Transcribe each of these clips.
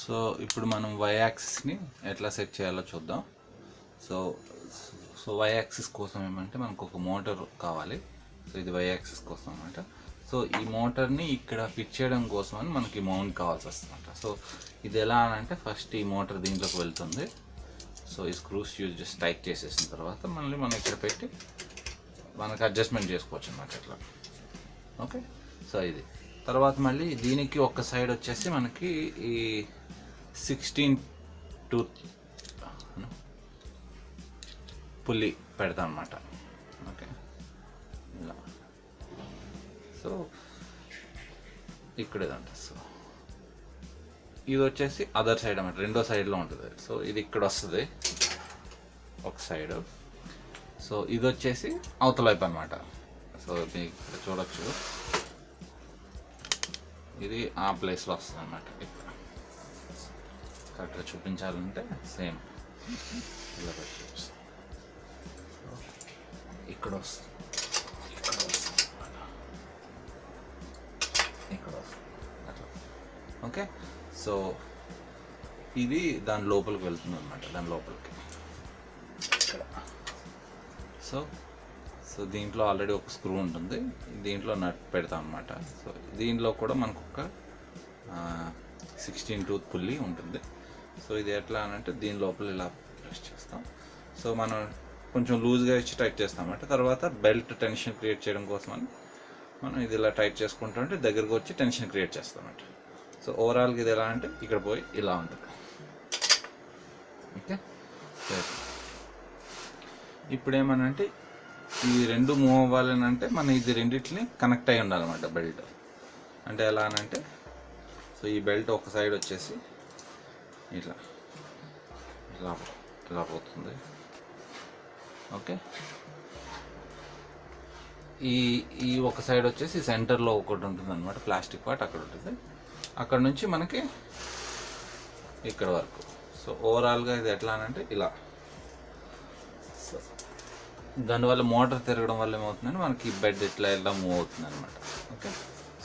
So ఇప్పుడు మనం y యాక్సిస్ని ఎట్లా సెట్ చేయాలో చూద్దాం. సో సో y యాక్సిస్ కోసం ఏమంటే మనకు ఒక మోటార్ కావాలి. సో ఇది y యాక్సిస్ కోసం అనమాట. సో ఈ మోటార్ని ఇక్కడ ఫిట్ చేయడం కోసం అని మనకి మౌంట్ కావాల్సి వస్తుందన్నమాట. సో ఇది ఎలా అని అంటే ఫస్ట్ ఈ మోటార్ దీంట్లోకి వెళ్తుంది. సో ఈ స్క్రూస్ యూజ్ చేసి టైట్ చేసేసిన తర్వాత మళ్ళీ మనం ఇక్కడ పెట్టి మనకు అడ్జస్ట్మెంట్ చేసుకోవచ్చు అన్నమాట ఇట్లా. ఓకే, సో ఇది తర్వాత మళ్ళీ దీనికి ఒక సైడ్ వచ్చేసి మనకి ఈ 16 టూత్ పుల్లి పెడతాం అన్నమాట. ఓకే, ఇలా సో ఇక్కడ ఇదంట. సో ఇది వచ్చేసి అదర్ సైడ్ అన్నమాట, రెండో సైడ్లో ఉంటుంది. సో ఇది ఇక్కడ వస్తుంది ఒక సైడ్. సో ఇది వచ్చేసి అవతల వైపు అనమాట. సో మీకు ఇక్కడ చూడొచ్చు, ఇది ఆ ప్లేస్లో వస్తుంది అనమాట. ఇక్కడ కరెక్ట్గా చూపించాలంటే సేమ్ ఇలా ఇక్కడ వస్తుంది, ఇక్కడ వస్తుంది అట్లా. ఓకే, సో ఇది దాని లోపలికి వెళ్తుంది అనమాట, దాని లోపలికి ఇక్కడ. సో సో దీంట్లో ఆల్రెడీ ఒక స్క్రూ ఉంటుంది, దీంట్లో నట్ పెడతాం అనమాట. సో దీంట్లో కూడా మనకు ఒక 16 టూత్ పుల్లి ఉంటుంది. సో ఇది ఎట్లా అని అంటే దీని లోపల ఇలా ప్రెస్ చేస్తాం. సో మనం కొంచెం లూజ్గా ఇచ్చి టైట్ చేస్తాం అన్నమాట. తర్వాత బెల్ట్ టెన్షన్ క్రియేట్ చేయడం కోసం అని మనం ఇది ఇలా టైట్ చేసుకుంటుంటే దగ్గరకు వచ్చి టెన్షన్ క్రియేట్ చేస్తాం అన్నమాట. సో ఓవరాల్గా ఇది ఎలా అంటే ఇక్కడ పోయి ఇలా ఉంటుంది. ఓకే, ఇప్పుడు ఏమనంటే ఈ రెండు మూవ్ అవ్వాలని అంటే మనం ఇది రెండింటిని కనెక్ట్ అయి ఉండాలన్నమాట బెల్ట్. అంటే ఎలా అనంటే సో ఈ బెల్ట్ ఒక సైడ్ వచ్చేసి ఇట్లా ఇలా ఇలా పోతుంది. ఓకే, ఈ ఒక సైడ్ వచ్చేసి సెంటర్లో ఒకటి ఉంటుంది అనమాట, ప్లాస్టిక్ పార్ట్ అక్కడ ఉంటుంది. అక్కడ నుంచి మనకి ఇక్కడ వరకు. సో ఓవరాల్గా ఇది ఎట్లా అనంటే ఇలా. సో దానివల్ల మోటార్ తిరగడం వల్ల ఏమవుతుందంటే మనకి బెడ్ ఇట్లా ఇలా మూవ్ అవుతుంది అనమాట. ఓకే,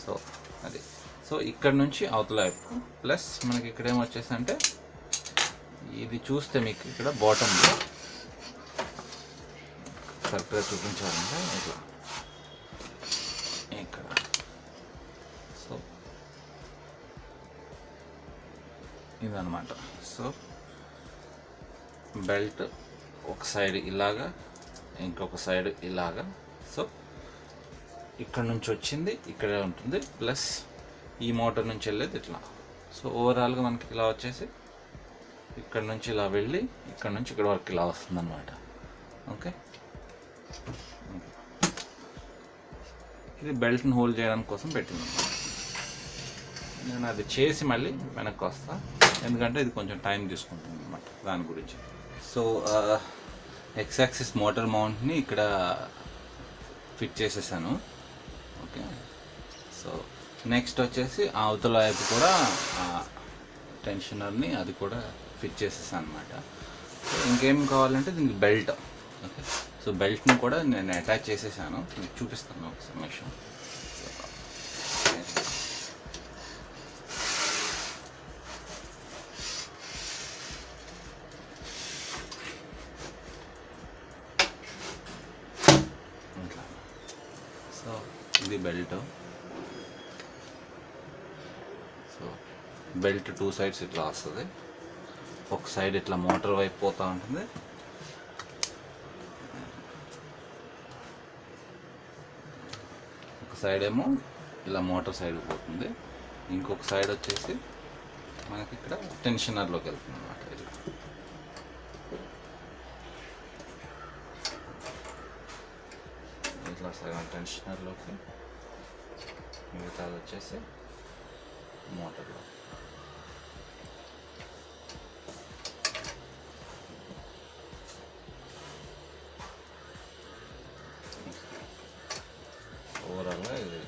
సో అది. సో ఇక్కడ నుంచి అవతల వైపు ప్లస్ మనకి ఇక్కడ ఏమొచ్చేసి అంటే ఇది చూస్తే మీకు ఇక్కడ బాటంలో కరెక్ట్గా చూపించాలంటే ఇట్లా ఇక్కడ. సో ఇదన్నమాట. సో బెల్ట్ ఒక సైడ్ ఇలాగా, ఇంకొక సైడ్ ఇలాగా. సో ఇక్కడ నుంచి వచ్చింది ఇక్కడే ఉంటుంది, ప్లస్ ఈ మోటార్ నుంచి వెళ్ళేది ఇట్లా. సో ఓవరాల్గా మనకి ఇలా వచ్చేసి ఇక్కడ నుంచి ఇలా వెళ్ళి ఇక్కడ నుంచి ఇక్కడ వరకు ఇలా వస్తుంది అనమాట. ఓకే, ఇది బెల్ట్ని హోల్డ్ చేయడానికి కోసం పెట్టింది. నేను అది చేసి మళ్ళీ వెనక్కి వస్తా, ఎందుకంటే ఇది కొంచెం టైం తీసుకుంటుంది అనమాట దాని గురించి. సో ఎక్స్ యాక్సిస్ మోటార్ మౌంట్ని ఇక్కడ ఫిట్ చేసేసాను. ఓకే, సో నెక్స్ట్ వచ్చేసి అవతల వైపు కూడా టెన్షనర్ని అది కూడా ఫిట్ చేసేసాను అనమాట. సో ఇంకేం కావాలంటే దీనికి బెల్ట్. ఓకే, సో బెల్ట్ని కూడా నేను అటాచ్ చేసేసాను, మీకు చూపిస్తాను ఒక నిమిషం. సో ఇది బెల్ట్. సో బెల్ట్ 2 సైడ్స్ ఇట్లా వస్తుంది. ఒక సైడ్ ఇట్లా మోటార్ వైపు పోతూ ఉంటుంది, ఒక సైడ్ ఏమో ఇలా మోటార్ సైడ్ పోతుంది, ఇంకొక సైడ్ వచ్చేసి మనకి ఇక్కడ టెన్షనర్లోకి వెళ్తుంది అన్నమాట. ఇట్లా సగం టెన్షనర్లోకి, మిగతాది వచ్చేసి మోటార్లో. ఓవరాల్గా ఇది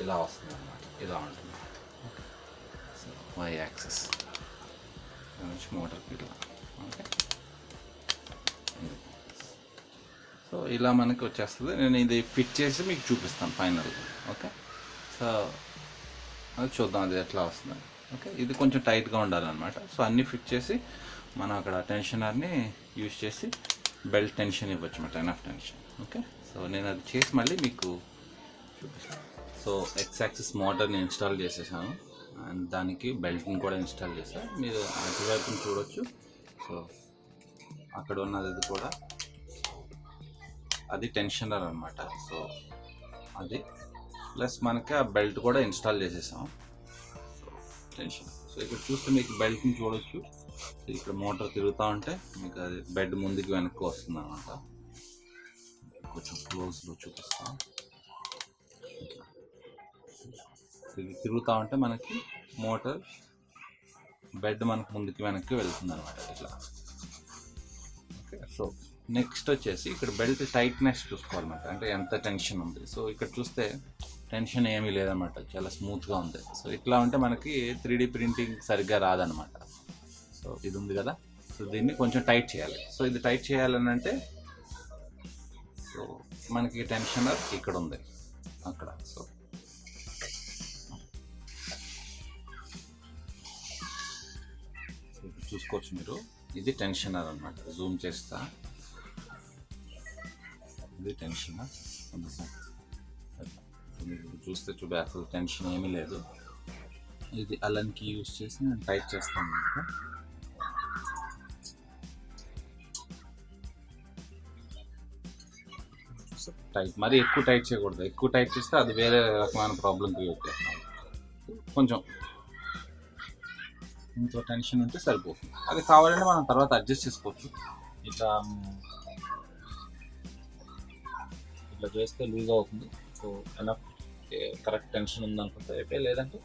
ఇలా వస్తుంది అన్నమాట, ఇలా ఉంటుంది. వై యాక్సిస్ నుంచి మోటార్కి ఇలా. ఓకే, సో ఇలా మనకి వచ్చేస్తుంది. నేను ఇది ఫిట్ చేసి మీకు చూపిస్తాను ఫైనల్గా. ఓకే, సో అది చూద్దాం అది ఎట్లా వస్తుంది. ఓకే, ఇది కొంచెం టైట్గా ఉండాలన్నమాట. సో అన్నీ ఫిట్ చేసి మనం అక్కడ టెన్షనర్ని యూజ్ చేసి బెల్ట్ టెన్షన్ ఇవ్వచ్చు అన్నమాట, ఎనఫ్ టెన్షన్. ఓకే, సో నేను అది చేసి మళ్ళీ మీకు చూపిస్తాను. సో ఎక్స్ యాక్సిస్ మోటార్ని ఇన్స్టాల్ చేసేసాను అండ్ దానికి బెల్ట్ని కూడా ఇన్స్టాల్ చేశాను. మీరు అటువైపుని చూడొచ్చు. సో అక్కడ ఉన్నది కూడా అది టెన్షనర్ అనమాట. సో అది ప్లస్ మనకి ఆ బెల్ట్ కూడా ఇన్స్టాల్ చేసేసాం. సో టెన్షన్, సో ఇక్కడ చూస్తే మీకు బెల్ట్ని చూడొచ్చు. ఇక్కడ మోటార్ తిరుగుతూ ఉంటే మీకు అది బెడ్ ముందుకు వెనక్కి వస్తుంది అనమాట. కొంచెం క్లోజ్లో చూపిస్తాం. ఇది తిరుగుతూ ఉంటే మనకి మోటార్ బెడ్ మనకు ముందుకు వెనక్కి వెళ్తుంది అనమాట ఇట్లా. ఓకే, సో నెక్స్ట్ వచ్చేసి ఇక్కడ బెల్ట్ టైట్నెస్ చూసుకోవాలన్నమాట, అంటే ఎంత టెన్షన్ ఉంది. సో ఇక్కడ చూస్తే టెన్షన్ ఏమీ లేదన్నమాట, చాలా స్మూత్గా ఉంది. సో ఇట్లా ఉంటే మనకి 3D ప్రింటింగ్ సరిగ్గా రాదనమాట. సో ఇది ఉంది కదా, సో దీన్ని కొంచెం టైట్ చేయాలి. సో ఇది టైట్ చేయాలని అంటే సో మనకి టెన్షనర్ ఇక్కడ ఉంది అక్కడ. సో చూసుకోవచ్చు మీరు, ఇది టెన్షనర్ అనమాట. జూమ్ చేస్తా, ఇది టెన్షనర్. మీరు చూస్తే చూడే అసలు టెన్షన్ ఏమీ లేదు. ఇది అలన్కి యూజ్ చేసి నేను టైట్ చేస్తాను అనమాట. టైట్, మరీ ఎక్కువ టైట్ చేయకూడదు. ఎక్కువ టైట్ చేస్తే అది వేరే రకమైన ప్రాబ్లం క్రియేట్ చేస్తాం. కొంచెం ఇంత టెన్షన్ ఉంటే సరిపోతుంది. అది కావాలంటే మనం తర్వాత అడ్జస్ట్ చేసుకోవచ్చు. ఇట్లా ఇట్లా చేస్తే లూజ్ అవుతుంది. సో ఎనఫ్ కరెక్ట్ టెన్షన్ ఉందనుకుంటే అయిపోయి, లేదంటే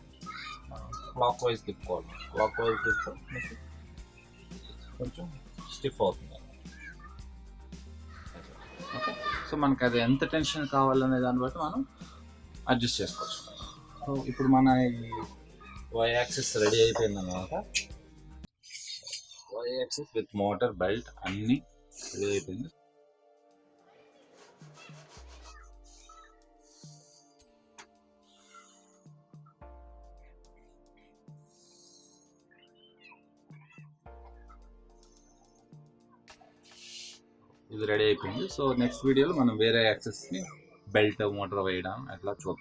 క్లాక్ వైజ్ తిప్పుకోవాలి. క్లాక్ వైజ్ తిప్పుకుంటే కొంచెం స్టిఫ్ అవుతుంది. ఓకే, సో మనకి అది ఎంత టెన్షన్ కావాలనే దాన్ని బట్టి మనం అడ్జస్ట్ చేసుకోవచ్చు. సో ఇప్పుడు మన వై యాక్సిస్ రెడీ అయిపోయింది అన్నమాట. Y axis with motor belt అన్నీ రెడీ అయిపోయింది. ఇది రెడీ అయిపోయింది. సో నెక్స్ట్ వీడియోలో మనం వేరే యాక్సెస్ని బెల్ట్ మోటార్ వేయడం అట్లా చూద్దాం.